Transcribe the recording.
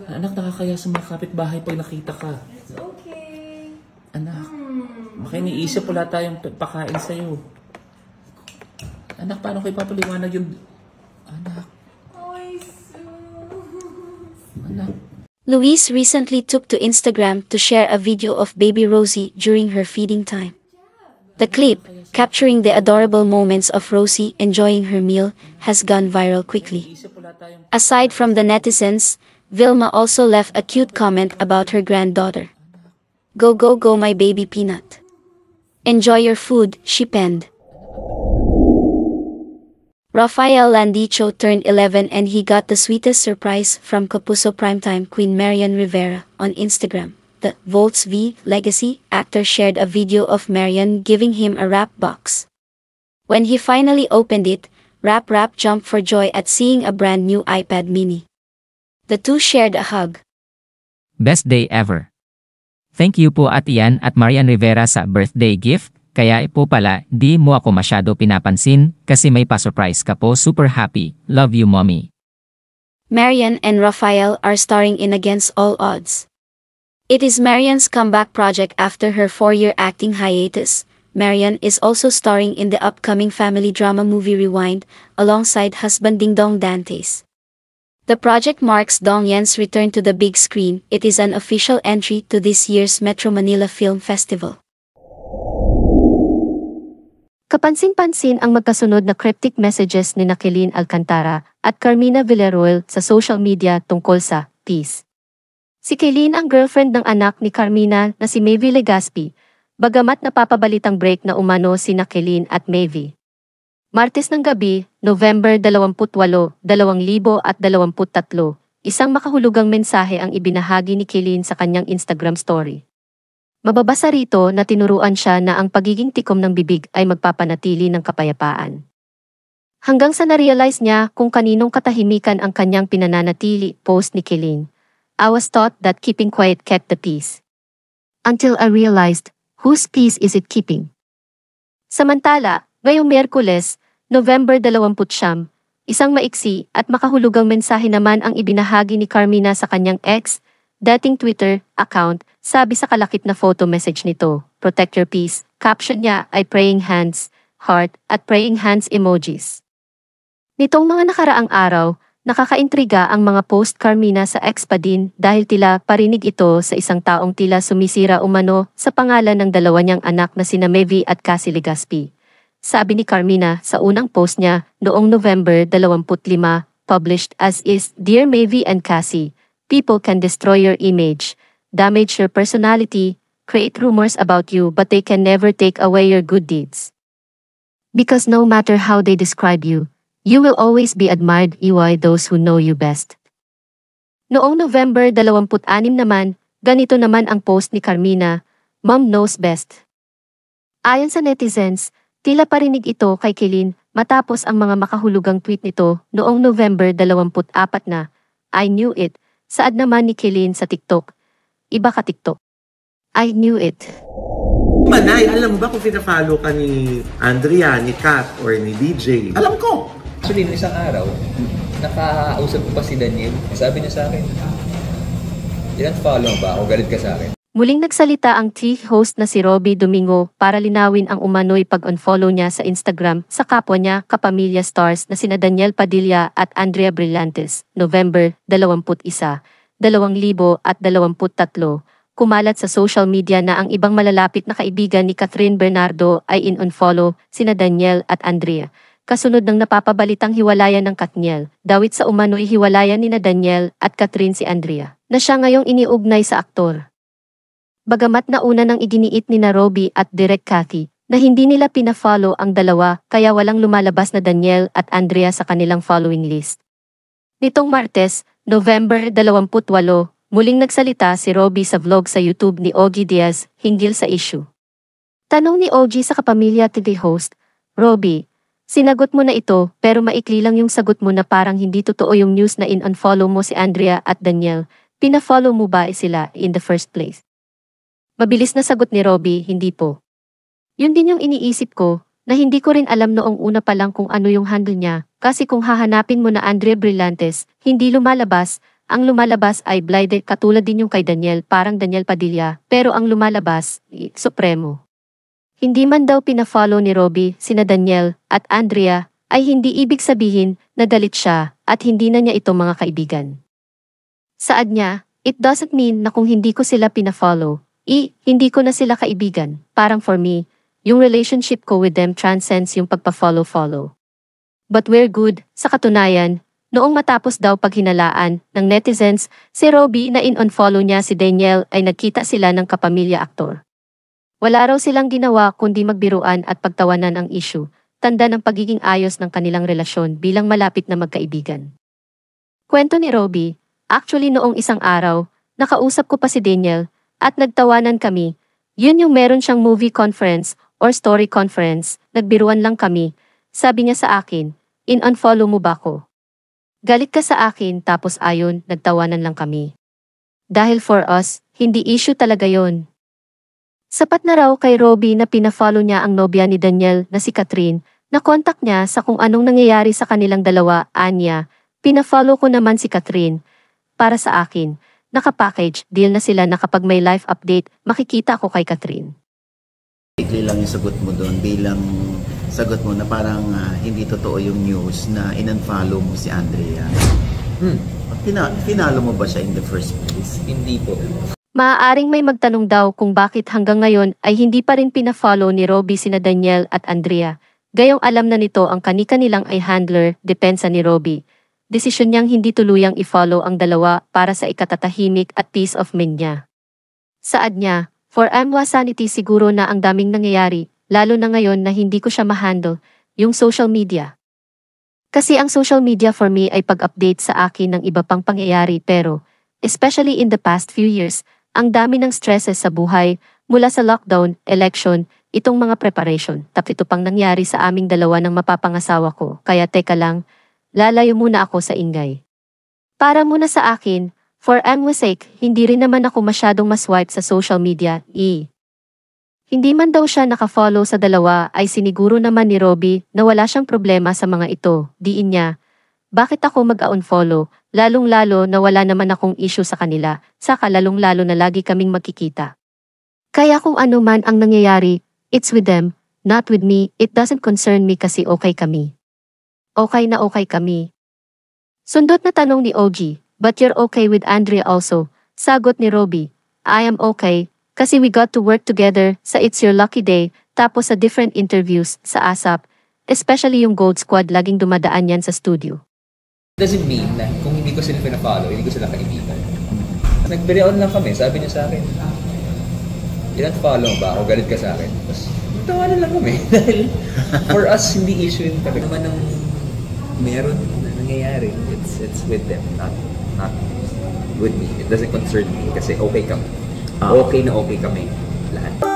Anak, nakakaya sa mga kapitbahay pag nakita ka. It's okay. Anak, baka iniisip wala tayong pakain sa'yo. Anak, paano kayo papaliwanag yung... Anak. Ay, sus. Anak. Louise recently took to Instagram to share a video of baby Rosie during her feeding time. The clip, capturing the adorable moments of Rosie enjoying her meal, has gone viral quickly. Aside from the netizens, Vilma also left a cute comment about her granddaughter. "Go go go my baby peanut. Enjoy your food," she penned. Rafael Landicho turned 11 and he got the sweetest surprise from Kapuso primetime queen Marian Rivera on Instagram. The Volts V Legacy actor shared a video of Marian giving him a wrap box. When he finally opened it, Rap jumped for joy at seeing a brand new iPad mini. The two shared a hug. Best day ever. Thank you po at Ian at Marian Rivera sa birthday gift. Kaya po pala, di mo ako masyado pinapansin, kasi may pa-surprise ka po. Super happy. Love you, mommy. Marian and Rafael are starring in Against All Odds. It is Marian's comeback project after her 4-year acting hiatus. Marian is also starring in the upcoming family drama movie Rewind, alongside husband Ding Dong Dantes. The project marks Dong Yen's return to the big screen. It is an official entry to this year's Metro Manila Film Festival. Kapansin-pansin ang magkasunod na cryptic messages ni Killeen Alcantara at Carmina Villarroel sa social media tungkol sa peace. Si Killeen ang girlfriend ng anak ni Carmina na si Maevie Legaspi, bagamat napapabalitang break na umano si Killeen at Maevie. Martes ng gabi, November 28, 2023, isang makahulugang mensahe ang ibinahagi ni Killeen sa kanyang Instagram story. Mababasa rito na tinuruan siya na ang pagiging tikom ng bibig ay magpapanatili ng kapayapaan. Hanggang sa na-realize niya kung kaninong katahimikan ang kanyang pinananatili, post ni Killeen. "I was taught that keeping quiet kept the peace. Until I realized, whose peace is it keeping?" Samantala, ngayong Miyerkules, November 29, isang maiksi at makahulugang mensahe naman ang ibinahagi ni Carmina sa kanyang ex, dating Twitter account. Sabi sa kalakip na photo message nito, "Protect your peace." Caption niya ay praying hands, heart, at praying hands emojis. Nitong mga nakaraang araw, nakakaintriga ang mga post Carmina sa ex pa din dahil tila parinig ito sa isang taong tila sumisira umano sa pangalan ng dalawa niyang anak na sina Maevie at Cassie Legaspi. Sabi ni Carmina sa unang post niya noong November 25, published as is, "Dear Maevie and Cassie, people can destroy your image, damage your personality, create rumors about you, but they can never take away your good deeds. Because no matter how they describe you, you will always be admired by those who know you best." Noong November 26 naman, ganito naman ang post ni Carmina, "Mom knows best." Ayon sa netizens, tila parinig ito kay Killeen matapos ang mga makahulugang tweet nito noong November 24 na, "I knew it." Saad naman ni Killeen sa TikTok, "Iba ka TikTok. I knew it." Manay, alam mo ba kung pinafollow ka ni Andrea, ni Kat, or ni DJ? Alam ko! Actually, noong isang araw, nakausap ko pa si Daniel. Sabi niya sa akin, "Ilan-follow ba ako? Galit ka sa akin." Muling nagsalita ang host na si Robby Domingo para linawin ang umano'y pag-unfollow niya sa Instagram sa kapwa niya kapamilya stars na sina Daniel Padilla at Andrea Brillantes. November 21, 2023, kumalat sa social media na ang ibang malalapit na kaibigan ni Catherine Bernardo ay in-unfollow sina Daniel at Andrea. Kasunod ng napapabalitang hiwalayan ng Katniel, dawit sa umano'y hiwalayan ni na Daniel at Catherine si Andrea, na siya ngayong iniugnay sa aktor. Bagamat nauna nang iginiit ni na Robby at Direk Cathy na hindi nila pina-follow ang dalawa kaya walang lumalabas na Daniel at Andrea sa kanilang following list. Nitong Martes, November 28, muling nagsalita si Robby sa vlog sa YouTube ni Ogie Diaz hinggil sa issue. Tanong ni Ogie sa Kapamilya TV host, "Robby, sinagot mo na ito pero maikli lang yung sagot mo na parang hindi totoo yung news na in-unfollow mo si Andrea at Daniel. Pina-follow mo ba sila in the first place?" Mabilis na sagot ni Robby, "Hindi po. Yun din yung iniisip ko, na hindi ko rin alam noong una pa lang kung ano yung handle niya, kasi kung hahanapin mo na Andrea Brillantes, hindi lumalabas, ang lumalabas ay blinded katulad din yung kay Daniel, parang Daniel Padilla, pero ang lumalabas, Supremo. Hindi man daw pina-follow ni Robbie, sina Daniel at Andrea, ay hindi ibig sabihin na galit siya at hindi na niya ito mga kaibigan. Saad niya, it doesn't mean na kung hindi ko sila pina-follow, hindi ko na sila kaibigan. Parang for me, yung relationship ko with them transcends yung pagpa-follow-follow. But we're good, sa katunayan, noong matapos daw paghinalaan ng netizens, si Robbie na in-unfollow niya si Daniel ay nagkita sila ng kapamilya aktor. Wala raw silang ginawa kundi magbiruan at pagtawanan ang issue, tanda ng pagiging ayos ng kanilang relasyon bilang malapit na magkaibigan. Kwento ni Robbie, actually noong isang araw, nakausap ko pa si Daniel at nagtawanan kami. Yun yung meron siyang movie conference or story conference, nagbiruan lang kami. Sabi niya sa akin, in-unfollow mo ba ko? Galit ka sa akin tapos ayon, nagtawanan lang kami. Dahil for us, hindi issue talaga yon. Sapat na raw kay Robbie na pina-follow niya ang nobya ni Daniel na si Catherine, na contact niya sa kung anong nangyayari sa kanilang dalawa, anya, pina-follow ko naman si Catherine. Para sa akin, naka-package deal na sila na kapag may live update, makikita ko kay Catherine. Ikli lang yung sagot mo doon bilang sagot mo na parang hindi totoo yung news na in-unfollow mo si Andrea. Pinalo mo ba siya in the first place? Hindi po. Maaaring may magtanong daw kung bakit hanggang ngayon ay hindi pa rin pina-follow ni Robbie sina Daniel at Andrea. Gayong alam na nito ang kani-kanilang ay handler, depensa ni Robbie. Desisyon niyang hindi tuluyang i-follow ang dalawa para sa ikatatahimik at peace of mind niya. Saad niya, for Amwa sanity siguro na ang daming nangyayari, lalo na ngayon na hindi ko siya ma-handle, yung social media. Kasi ang social media for me ay pag-update sa akin ng iba pang pangyayari pero, especially in the past few years, ang dami ng stresses sa buhay, mula sa lockdown, election, itong mga preparation, tapos ito pang nangyari sa aming dalawa ng mapapangasawa ko, kaya teka lang, lalayo muna ako sa ingay. Para muna sa akin, for Amwa's sake, hindi rin naman ako masyadong maswipe sa social media, Hindi man daw siya nakafollow sa dalawa ay siniguro naman ni Robbie na wala siyang problema sa mga ito, diin niya. Bakit ako mag-unfollow, lalong-lalo na wala naman akong issue sa kanila, saka lalong-lalo na lagi kaming magkikita. Kaya kung ano man ang nangyayari, it's with them, not with me, it doesn't concern me kasi okay kami. Okay na okay kami. Sundot na tanong ni OG, but you're okay with Andrea also, sagot ni Robbie, I am okay, kasi we got to work together sa It's Your Lucky Day, tapos sa different interviews sa ASAP, especially yung Gold Squad laging dumadaan yan sa studio. Doesn't mean na kung hindi ko sila pina-follow, hindi ko sila kaibigan. Nag-on lang kami, sabi niya sa akin, follow ba ako, galit ka sa akin. Tapos, tawanan lang kami. Dahil, for us, hindi issue yun talaga. Naman ang meron na nangyayari, it's with them, not with me. It doesn't concern me kasi okay kami. Okay na okay kami lahat.